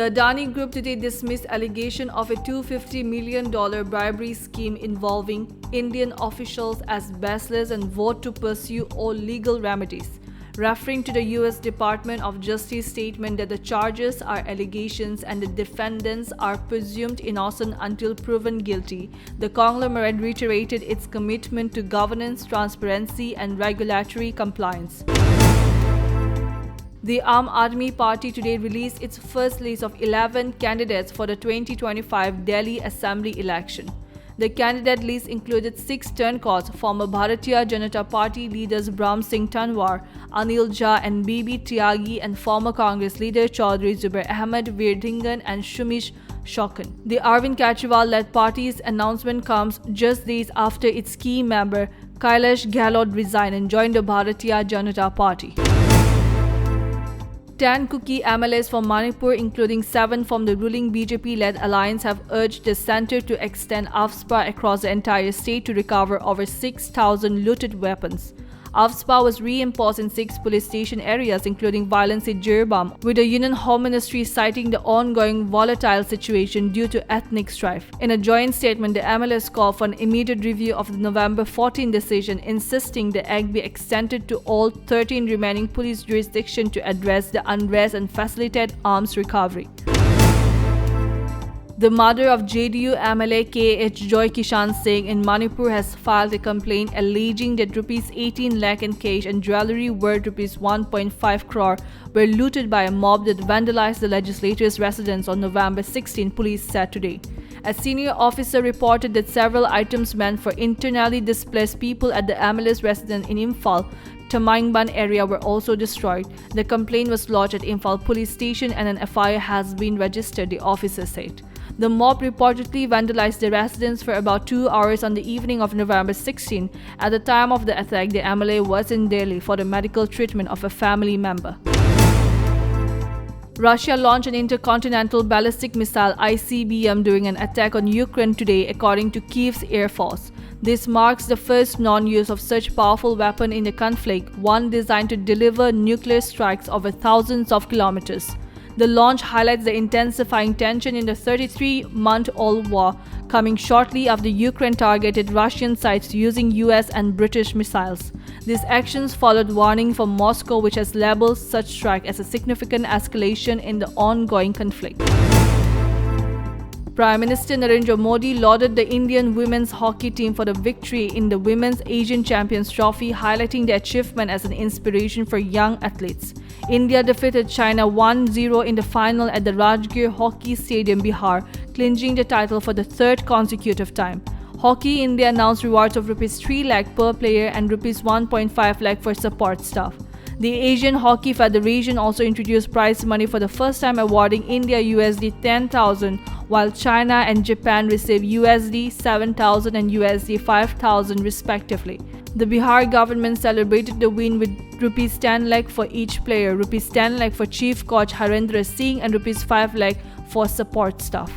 The Adani Group today dismissed allegation of a $250 million bribery scheme involving Indian officials as baseless and vowed to pursue all legal remedies. Referring to the U.S. Department of Justice statement that the charges are allegations and the defendants are presumed innocent until proven guilty, the conglomerate reiterated its commitment to governance, transparency, and regulatory compliance. The Aam Aadmi Party today released its first list of 11 candidates for the 2025 Delhi Assembly election. The candidate list included 6 turncoats, former Bharatiya Janata Party leaders Brahm Singh Tanwar, Anil Jha and Bibi Tyagi, and former Congress leader Chaudhry Zubair Ahmed, Veer Dhingan and Shumish Shokan. The Arvind Kejriwal-led party's announcement comes just days after its key member Kailash Gehlot resigned and joined the Bharatiya Janata Party. 10 Kuki MLAs from Manipur, including 7 from the ruling BJP-led alliance, have urged the centre to extend AFSPA across the entire state to recover over 6,000 looted weapons. AFSPA was reimposed in 6 police station areas, including violence in Jirbam, with the Union Home Ministry citing the ongoing volatile situation due to ethnic strife. In a joint statement, the MLAs called for an immediate review of the November 14 decision, insisting the act be extended to all 13 remaining police jurisdictions to address the unrest and facilitate arms recovery. The mother of JDU MLA KH Joy Kishan Singh in Manipur has filed a complaint alleging that Rs 18 lakh in cash and jewellery worth Rs 1.5 crore were looted by a mob that vandalized the legislator's residence on November 16, police said today. A senior officer reported that several items meant for internally displaced people at the MLA's residence in Imphal, Tamaingban area were also destroyed. The complaint was lodged at Imphal police station and an FIR has been registered, the officer said. The mob reportedly vandalized the residence for about 2 hours on the evening of November 16. At the time of the attack, the MLA was in Delhi for the medical treatment of a family member. Russia launched an intercontinental ballistic missile ICBM during an attack on Ukraine today, according to Kyiv's Air Force. This marks the first non-use of such powerful weapon in the conflict, one designed to deliver nuclear strikes over thousands of kilometers. The launch highlights the intensifying tension in the 33-month-old war, coming shortly after Ukraine targeted Russian sites using US and British missiles. These actions followed warning from Moscow, which has labeled such strike as a significant escalation in the ongoing conflict. Prime Minister Narendra Modi lauded the Indian women's hockey team for the victory in the Women's Asian Champions Trophy, highlighting their achievement as an inspiration for young athletes. India defeated China 1-0 in the final at the Rajgir Hockey Stadium, Bihar, clinching the title for the 3rd consecutive time. Hockey India announced rewards of Rs 3 lakh per player and Rs 1.5 lakh for support staff. The Asian Hockey Federation also introduced prize money for the first time, awarding India USD 10,000, while China and Japan received USD 7,000 and USD 5,000 respectively. The Bihar government celebrated the win with Rs 10 lakh for each player, Rs 10 lakh for chief coach Harendra Singh and Rs 5 lakh for support staff.